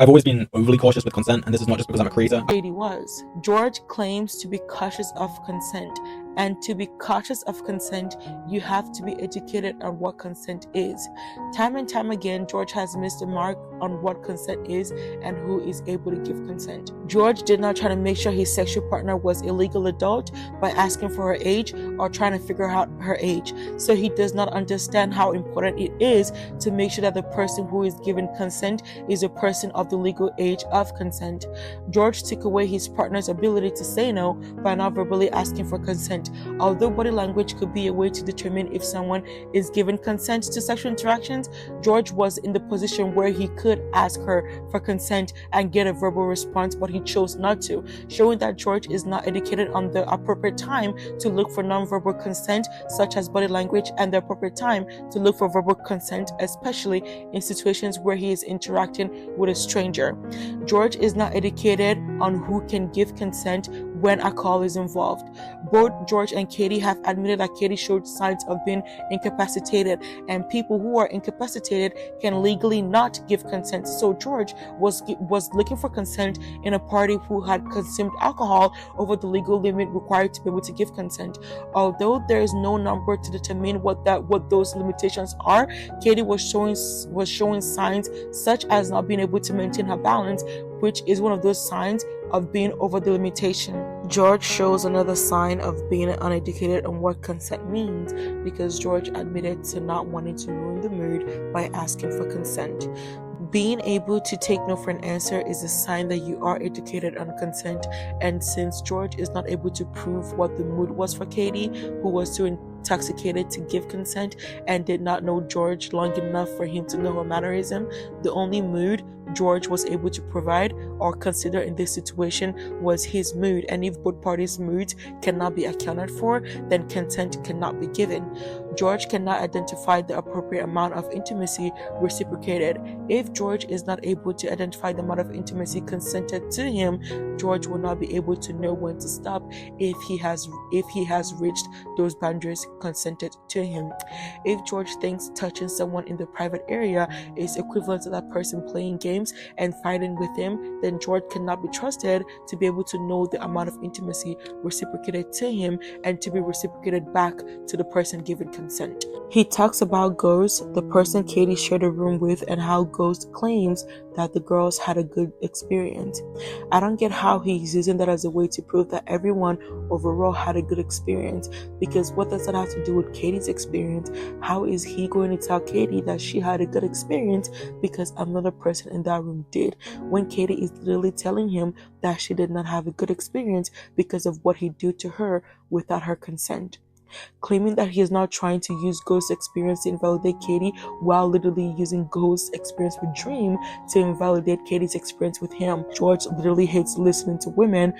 I've always been overly cautious with consent, and this is not just because I'm a creator. Kaiti was. George claims to be cautious of consent, and to be cautious of consent, you have to be educated on what consent is. Time and time again, George has missed the mark on what consent is and who is able to give consent. George did not try to make sure his sexual partner was a legal adult by asking for her age or trying to figure out her age. So he does not understand how important it is to make sure that the person who is given consent is a person of the legal age of consent. George took away his partner's ability to say no by not verbally asking for consent. Although body language could be a way to determine if someone is given consent to sexual interactions, George was in the position where he could ask her for consent and get a verbal response, but he chose not to, showing that George is not educated on the appropriate time to look for non-verbal consent, such as body language, and the appropriate time to look for verbal consent, especially in situations where he is interacting with a stranger. George is not educated on who can give consent when alcohol is involved. Both George and Kaiti have admitted that Kaiti showed signs of being incapacitated, and people who are incapacitated can legally not give consent. So George was looking for consent in a party who had consumed alcohol over the legal limit required to be able to give consent. Although there is no number to determine what those limitations are, Kaiti was showing signs such as not being able to maintain her balance, which is one of those signs of being over the limitation. George shows another sign of being uneducated on what consent means, because George admitted to not wanting to ruin the mood by asking for consent. Being able to take no for an answer is a sign that you are educated on consent, and since George is not able to prove what the mood was for Kaiti, who was too intoxicated to give consent and did not know George long enough for him to know her mannerism, the only mood George was able to provide or consider in this situation was his mood, and if both parties' moods cannot be accounted for, then consent cannot be given. George cannot identify the appropriate amount of intimacy reciprocated. If George is not able to identify the amount of intimacy consented to him, George will not be able to know when to stop if he has reached those boundaries consented to him. If George thinks touching someone in the private area is equivalent to that person playing games and fighting with him, then George cannot be trusted to be able to know the amount of intimacy reciprocated to him and to be reciprocated back to the person given consent. He talks about Ghost, the person Kaiti shared a room with, and how Ghost claims that the girls had a good experience. I don't get how he's using that as a way to prove that everyone overall had a good experience, because what does that have to do with Kaiti's experience? How is he going to tell Kaiti that she had a good experience because another person in that room did, when Kaiti is literally telling him that she did not have a good experience because of what he did to her without her consent? Claiming that he is now trying to use Ghost's experience to invalidate Kaiti, while literally using Ghost's experience with Dream to invalidate Kaiti's experience with him. George literally hates listening to women.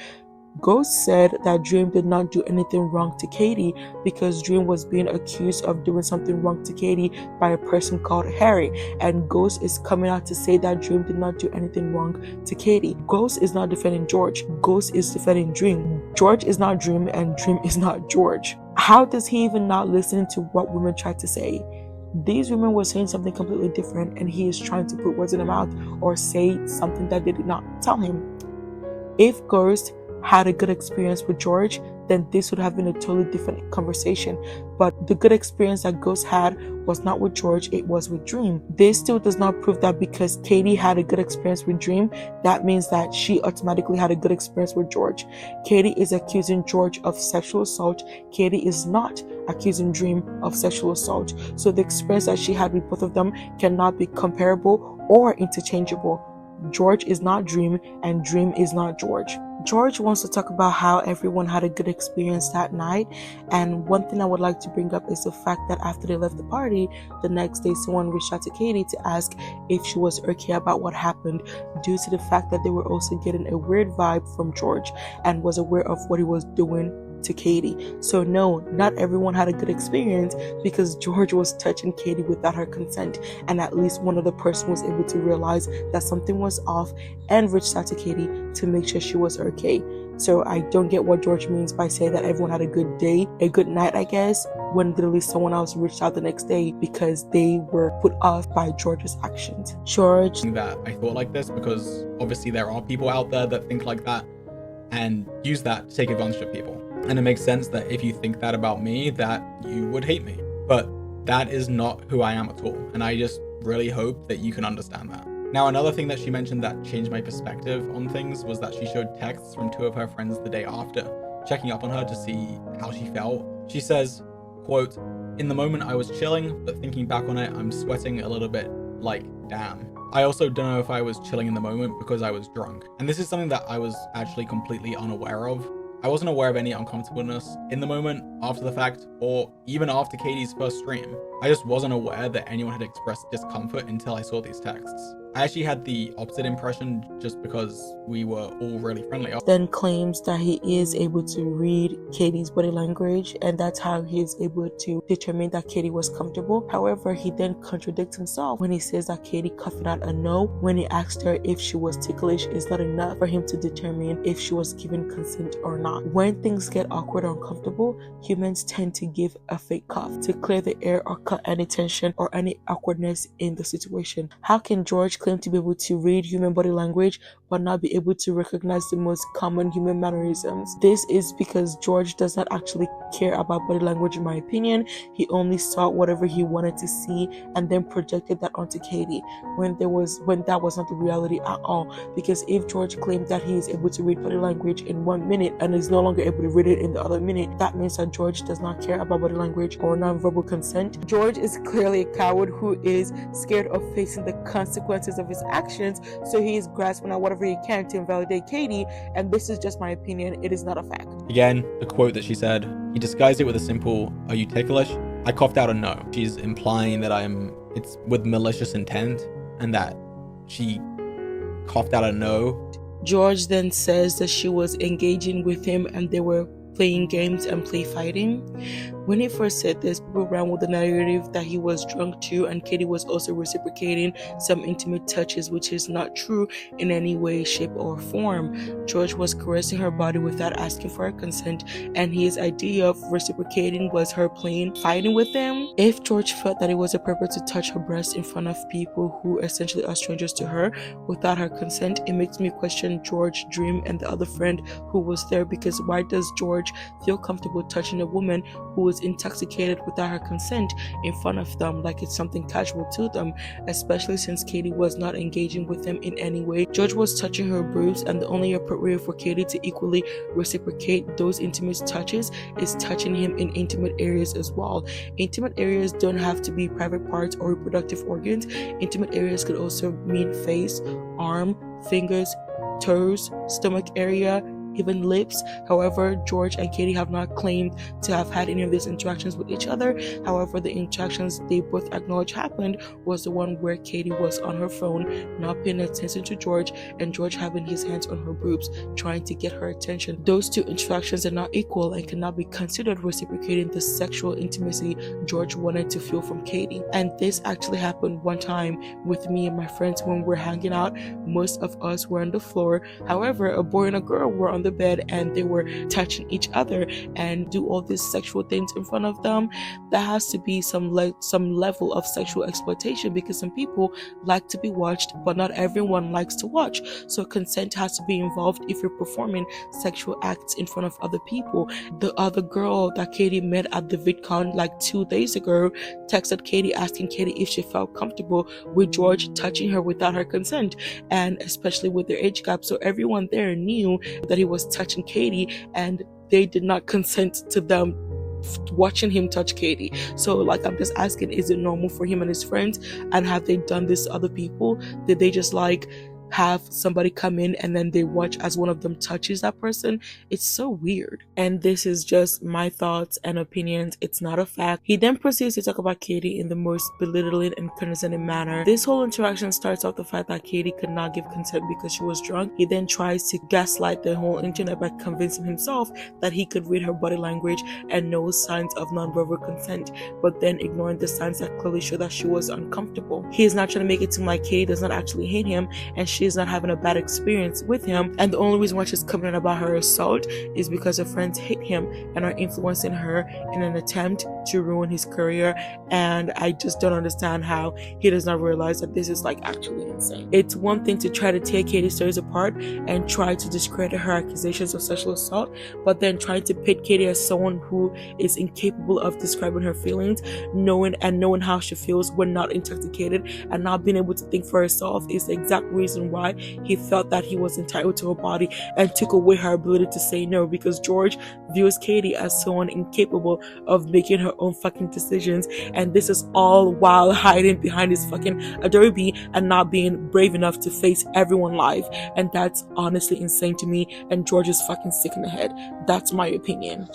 Ghost said that Dream did not do anything wrong to Kaiti because Dream was being accused of doing something wrong to Kaiti by a person called Harry, and Ghost is coming out to say that Dream did not do anything wrong to Kaiti. Ghost is not defending George. Ghost is defending Dream. George is not Dream, and Dream is not George. How does he even not listen to what women tried to say? These women were saying something completely different, and he is trying to put words in their mouth or say something that they did not tell him. If Ghost had a good experience with George, then this would have been a totally different conversation. But the good experience that Ghost had was not with George, it was with Dream. This still does not prove that because Kaiti had a good experience with Dream, that means that she automatically had a good experience with George. Kaiti is accusing George of sexual assault. Kaiti is not accusing Dream of sexual assault. So the experience that she had with both of them cannot be comparable or interchangeable. George is not Dream, and Dream is not George. George wants to talk about how everyone had a good experience that night, and one thing I would like to bring up is the fact that after they left the party, the next day someone reached out to Kaiti to ask if she was okay about what happened, due to the fact that they were also getting a weird vibe from George and was aware of what he was doing to Caiti. So no, not everyone had a good experience because George was touching Caiti without her consent, and at least one other person was able to realize that something was off and reached out to Caiti to make sure she was okay. So I don't get what George means by saying that everyone had a good day, a good night, I guess, when literally someone else reached out the next day because they were put off by George's actions. George, that I thought like this because obviously there are people out there that think like that and use that to take advantage of people. And it makes sense that if you think that about me, that you would hate me. But that is not who I am at all. And I just really hope that you can understand that. Now, another thing that she mentioned that changed my perspective on things was that she showed texts from 2 of her friends the day after, checking up on her to see how she felt. She says, quote, "In the moment I was chilling, but thinking back on it, I'm sweating a little bit like, damn. I also don't know if I was chilling in the moment because I was drunk." And this is something that I was actually completely unaware of. I wasn't aware of any uncomfortableness in the moment, after the fact, or even after Caiti's first stream. I just wasn't aware that anyone had expressed discomfort until I saw these texts. I actually had the opposite impression just because we were all really friendly. Then claims that he is able to read Caiti's body language, and that's how he is able to determine that Caiti was comfortable. However, he then contradicts himself when he says that Caiti coughing out a no when he asked her if she was ticklish is not enough for him to determine if she was given consent or not. When things get awkward or uncomfortable, humans tend to give a fake cough to clear the air or cut any tension or any awkwardness in the situation. How can George claim to be able to read human body language but not be able to recognize the most common human mannerisms? This is because George does not actually care about body language, in my opinion. He only saw whatever he wanted to see and then projected that onto Caiti when that was not the reality at all. Because if George claimed that he is able to read body language in 1 minute and is no longer able to read it in the other minute, that means that George does not care about body language or non-verbal consent. George is clearly a coward who is scared of facing the consequences of his actions, so he is grasping at whatever he can to invalidate Caiti, and this is just my opinion, it is not a fact. Again, the quote that she said, he disguised it with a simple, "Are you ticklish?" I coughed out a no. She's implying that it's with malicious intent and that she coughed out a no. George then says that she was engaging with him and they were playing games and play fighting. When he first said this, people ran with the narrative that he was drunk too, and Caiti was also reciprocating some intimate touches, which is not true in any way, shape, or form. George was caressing her body without asking for her consent, and his idea of reciprocating was her playing fighting with him. If George felt that it was appropriate to touch her breast in front of people who essentially are strangers to her without her consent, it makes me question George, Dream, and the other friend who was there, because why does George feel comfortable touching a woman who was intoxicated without her consent in front of them like it's something casual to them, especially since Caiti was not engaging with him in any way. George was touching her boobs, and the only appropriate for Caiti to equally reciprocate those intimate touches is touching him in intimate areas as well. Intimate areas don't have to be private parts or reproductive organs. Intimate areas could also mean face, arm, fingers, toes, stomach area, even lips. However, George and Caiti have not claimed to have had any of these interactions with each other. However, the interactions they both acknowledge happened was the one where Caiti was on her phone, not paying attention to George, and George having his hands on her boobs, trying to get her attention. Those two interactions are not equal and cannot be considered reciprocating the sexual intimacy George wanted to feel from Caiti. And this actually happened one time with me and my friends when we were hanging out. Most of us were on the floor. However, a boy and a girl were on the bed and they were touching each other and do all these sexual things in front of them. That has to be some level of sexual exploitation, because some people like to be watched, but not everyone likes to watch. So consent has to be involved if you're performing sexual acts in front of other people. The other girl that Caiti met at the VidCon like 2 days ago texted Caiti asking Caiti if she felt comfortable with George touching her without her consent, and especially with their age gap. So everyone there knew that he was touching Caiti, and they did not consent to them watching him touch Caiti. So like, I'm just asking, is it normal for him and his friends, and have they done this to other people? Did they just like have somebody come in and then they watch as one of them touches that person. It's so weird. And this is just my thoughts and opinions. It's not a fact. He then proceeds to talk about Caiti in the most belittling and condescending manner. This whole interaction starts off the fact that Caiti could not give consent because she was drunk. He then tries to gaslight the whole internet by convincing himself that he could read her body language and know signs of nonverbal consent, but then ignoring the signs that clearly show that she was uncomfortable. He is not trying to make it seem like Caiti does not actually hate him and she is not having a bad experience with him, and the only reason why she's coming out about her assault is because her friends hate him and are influencing her in an attempt to ruin his career. And I just don't understand how he does not realize that this is like actually insane. It's one thing to try to tear Caiti's stories apart and try to discredit her accusations of sexual assault, but then trying to pit Caiti as someone who is incapable of describing her feelings, knowing how she feels when not intoxicated and not being able to think for herself is the exact reason why he felt that he was entitled to her body and took away her ability to say no, because George views Caiti as someone incapable of making her own fucking decisions, and this is all while hiding behind his fucking Adobe and not being brave enough to face everyone live. And that's honestly insane to me, and George is fucking sick in the head. That's my opinion.